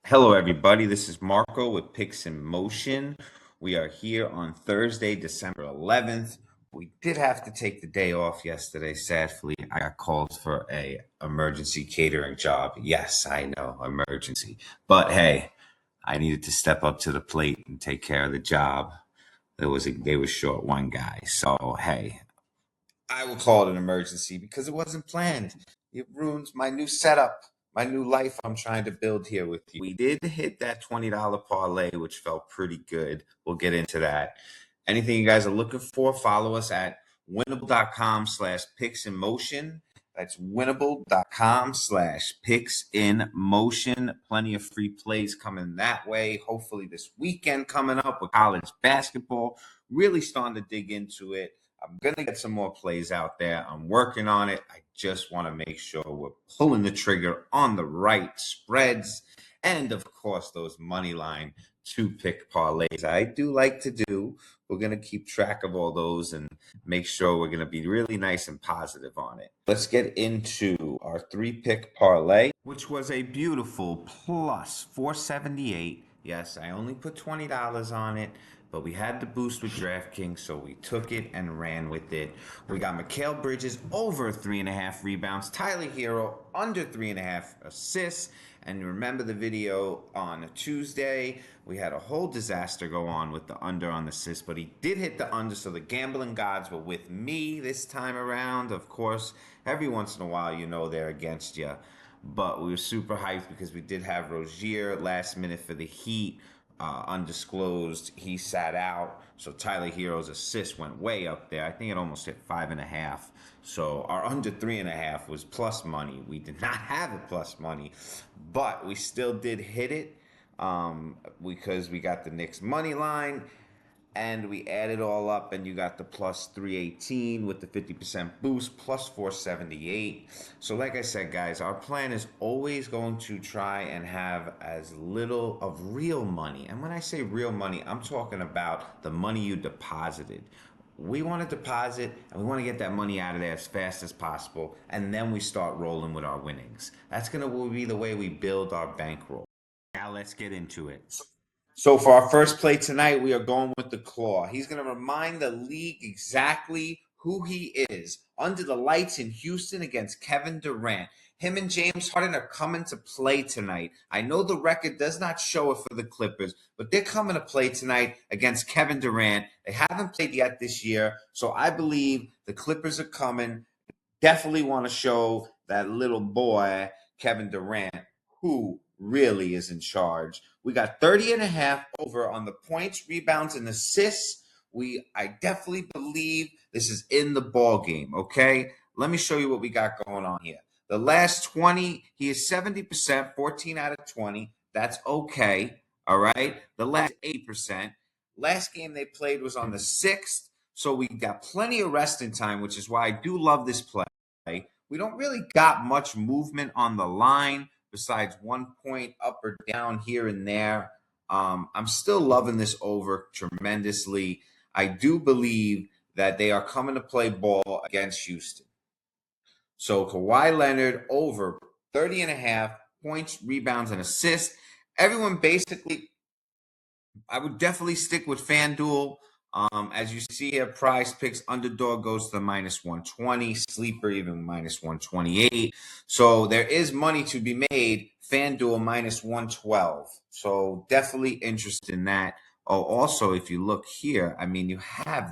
Hello, everybody. This is Marco with Picks in Motion. We are here on Thursday, December 11th. We did have to take the day off yesterday. Sadly, I got called for a emergency catering job. Yes, I know, emergency. But hey, I needed to step up to the plate and take care of the job. They were short one guy. So hey, I will call it an emergency because it wasn't planned. It ruins my new setup, my new life I'm trying to build here with you. We did hit that $20 parlay, which felt pretty good. We'll get into that. Anything you guys are looking for, follow us at winnable.com/picks in motion. That's winnable.com/picks in motion. Plenty of free plays coming that way. Hopefully, this weekend coming up with college basketball. Really starting to dig into it. I'm going to get some more plays out there. I'm working on it. I just want to make sure we're pulling the trigger on the right spreads. And of course, those money line 2-pick parlays I do like to do. We're going to keep track of all those and make sure we're going to be really nice and positive on it. Let's get into our 3-pick parlay, which was a beautiful plus 478. Yes, I only put $20 on it, but we had the boost with DraftKings, so we took it and ran with it. We got Mikal Bridges over 3.5 rebounds, Tyler Hero under 3.5 assists. And remember the video on Tuesday, we had a whole disaster go on with the under on the assists, but he did hit the under, so the gambling gods were with me this time around. Of course, every once in a while, you know they're against you. But we were super hyped because we did have Rozier last minute for the Heat. Undisclosed, he sat out. So Tyler Hero's assist went way up there. I think it almost hit 5.5. So our under 3.5 was plus money. We did not have it plus money, but we still did hit it because we got the Knicks money line. And we add it all up, and you got the plus 318 with the 50% boost, plus 478. So, like I said, guys, our plan is always going to try and have as little of real money. And when I say real money, I'm talking about the money you deposited. We want to deposit and we want to get that money out of there as fast as possible, and then we start rolling with our winnings. That's going to be the way we build our bankroll. Now, let's get into it. So for our first play tonight, we are going with the Claw. He's going to remind the league exactly who he is. Under the lights in Houston against Kevin Durant. Him and James Harden are coming to play tonight. I know the record does not show it for the Clippers, but they're coming to play tonight against Kevin Durant. They haven't played yet this year, so I believe the Clippers are coming. Definitely want to show that little boy, Kevin Durant, who really is in charge. We got 30.5 over on the points, rebounds, and assists. I definitely believe this is in the ball game, okay? Let me show you what we got going on here. The last 20, he is 70%, 14 out of 20. That's okay, all right? The last 8%. Last game they played was on the 6th, so we got plenty of resting time, which is why I do love this play. We don't really got much movement on the line besides 1 point up or down here and there. I'm still loving this over tremendously. I do believe that they are coming to play ball against Houston. So Kawhi Leonard over 30.5 points, rebounds, and assists. Everyone basically, I would definitely stick with FanDuel. As you see here, Prizepicks underdog goes to the minus 120, sleeper even minus 128. So there is money to be made. FanDuel minus 112. So definitely interested in that. Oh, also, if you look here, I mean, you have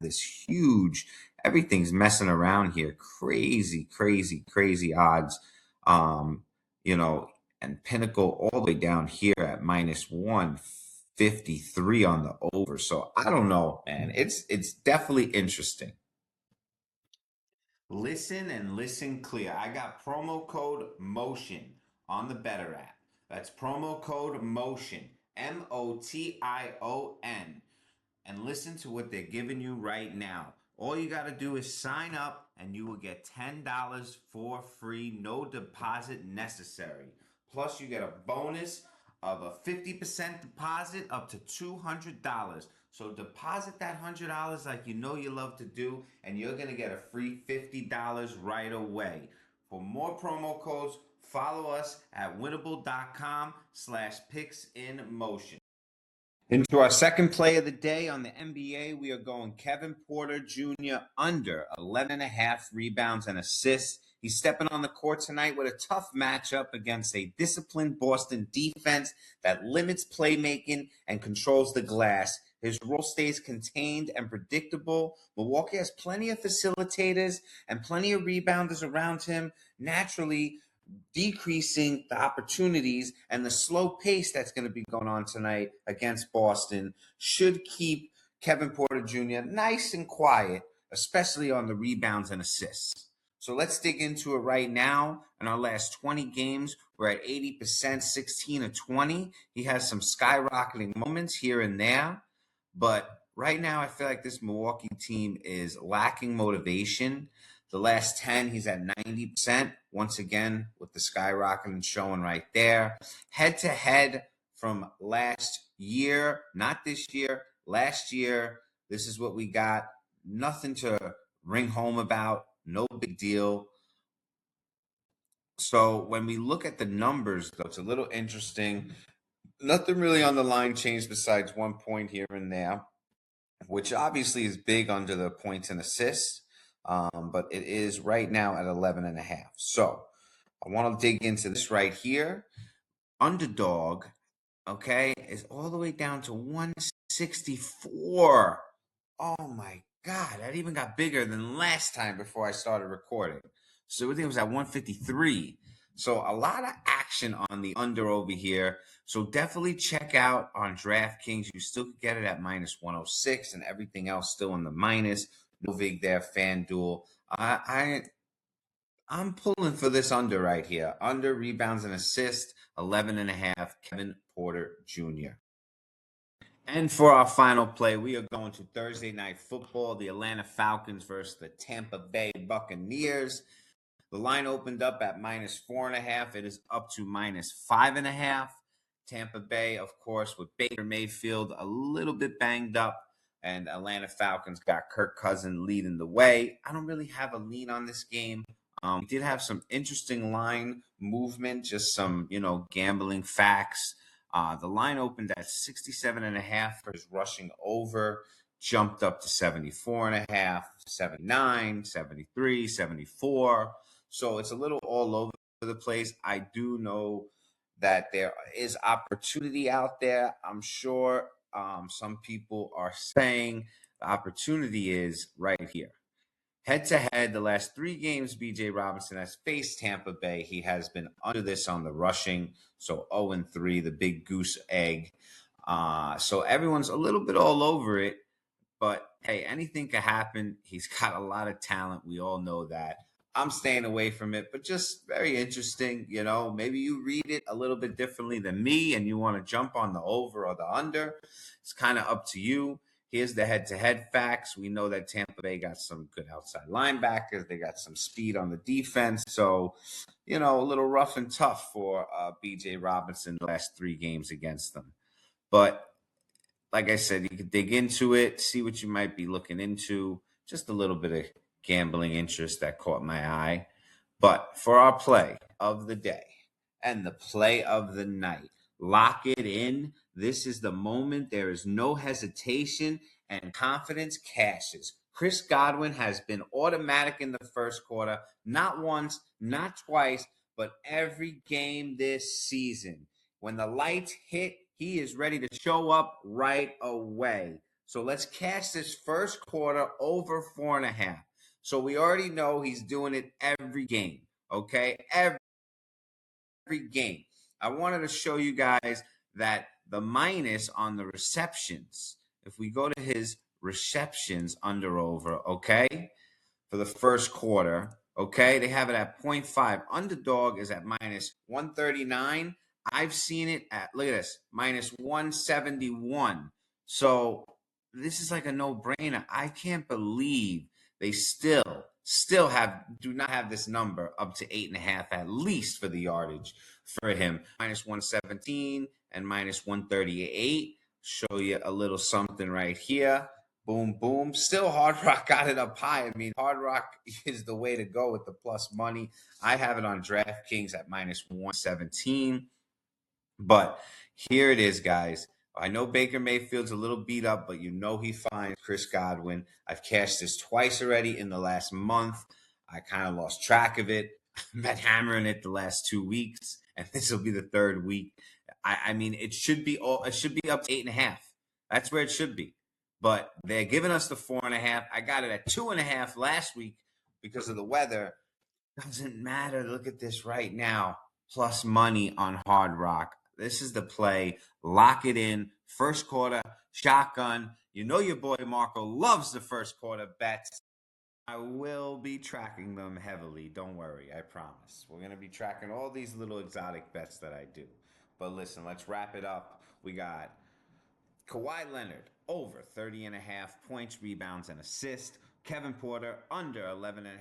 this huge, everything's messing around here. Crazy, crazy, crazy odds. Um, you know, and Pinnacle all the way down here at minus 153 on the over. So I don't know, man. It's definitely interesting. Listen and listen clear. I got promo code MOTION on the Better app. That's promo code MOTION, MOTION. And listen to what they're giving you right now. All you got to do is sign up and you will get $10 for free, no deposit necessary. Plus, you get a bonus of a 50% deposit up to $200. So deposit that $100 like you know you love to do, and you're going to get a free $50 right away. For more promo codes, Follow us at winnable.com/picksinmotion. Into our second play of the day on the NBA, we are going Kevin Porter Jr. under 11.5 rebounds and assists. He's stepping on the court tonight with a tough matchup against a disciplined Boston defense that limits playmaking and controls the glass. His role stays contained and predictable. Milwaukee has plenty of facilitators and plenty of rebounders around him, naturally decreasing the opportunities, and the slow pace that's going to be going on tonight against Boston should keep Kevin Porter Jr. nice and quiet, especially on the rebounds and assists. So let's dig into it right now. In our last 20 games, we're at 80%, 16 of 20. He has some skyrocketing moments here and there, but right now I feel like this Milwaukee team is lacking motivation. The last 10, he's at 90%. Once again, with the skyrocketing showing right there. Head to head from last year, not this year, last year, this is what we got. Nothing to ring home about. No big deal. So when we look at the numbers, though, it's a little interesting. Nothing really on the line changed besides 1 point here and there, which obviously is big under the points and assists. But it is right now at 11.5. So I want to dig into this right here. Underdog, okay, is all the way down to 164. Oh my God, that even got bigger than last time before I started recording. So everything was at 153. So a lot of action on the under over here. So definitely check out on DraftKings. You still could get it at minus 106 and everything else still in the minus. No vig there, FanDuel. I'm pulling for this under right here. Under rebounds and assists, 11.5, Kevin Porter Jr. And for our final play, we are going to Thursday Night Football, the Atlanta Falcons versus the Tampa Bay Buccaneers. The line opened up at minus 4.5. It is up to minus 5.5. Tampa Bay, of course, with Baker Mayfield a little bit banged up, and Atlanta Falcons got Kirk Cousins leading the way. I don't really have a lean on this game. We did have some interesting line movement, just some, gambling facts. The line opened at 67.5 for his rushing over, jumped up to 74.5, 79, 73, 74. So it's a little all over the place. I do know that there is opportunity out there. I'm sure some people are saying the opportunity is right here. Head to head, the last 3 games BJ Robinson has faced Tampa Bay, he has been under this on the rushing. So 0-3, the big goose egg. So everyone's a little bit all over it. But hey, anything could happen. He's got a lot of talent. We all know that. I'm staying away from it, but just very interesting. Maybe you read it a little bit differently than me and you want to jump on the over or the under. It's kind of up to you. Here's the head-to-head facts. We know that Tampa Bay got some good outside linebackers. They got some speed on the defense. So, a little rough and tough for B.J. Robinson the last 3 games against them. But like I said, you can dig into it, see what you might be looking into. Just a little bit of gambling interest that caught my eye. But for our play of the day and the play of the night, lock it in. This is the moment. There is no hesitation, and confidence cashes. Chris Godwin has been automatic in the first quarter, not once, not twice, but every game this season. When the lights hit, he is ready to show up right away. So let's cash this first quarter over 4.5. So we already know he's doing it every game, okay? Every game. I wanted to show you guys that the minus on the receptions, if we go to his receptions under over, okay, for the first quarter, okay, they have it at 0.5. Underdog is at minus 139. I've seen it at, look at this, minus 171. So this is like a no-brainer. I can't believe they still do not have this number up to 8.5 at least for the yardage for him. Minus 117 and minus 138. Show you a little something right here. Boom, boom. Still, Hard Rock got it up high. I mean, Hard Rock is the way to go with the plus money. I have it on DraftKings at minus 117. But here it is, guys. I know Baker Mayfield's a little beat up, but you know he finds Chris Godwin. I've cashed this twice already in the last month. I kind of lost track of it. I've been hammering it the last 2 weeks, and this will be the third week. I mean, it should be up to 8.5. That's where it should be. But they're giving us the 4.5. I got it at 2.5 last week because of the weather. Doesn't matter. Look at this right now. Plus money on Hard Rock. This is the play. Lock it in. First quarter, shotgun. You know your boy Marco loves the first quarter bets. I will be tracking them heavily. Don't worry. I promise. We're going to be tracking all these little exotic bets that I do. But listen, let's wrap it up. We got Kawhi Leonard, over 30.5 points, rebounds, and assists. Kevin Porter, under 11.5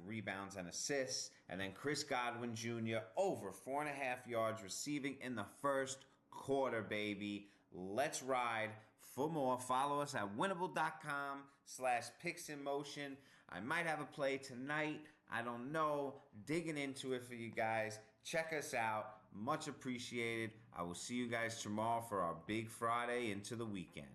rebounds and assists. And then Chris Godwin Jr., over 4.5 yards receiving in the first quarter, baby. Let's ride. For more, follow us at winnable.com/picksinmotion. I might have a play tonight. I don't know. Digging into it for you guys. Check us out. Much appreciated. I will see you guys tomorrow for our big Friday into the weekend.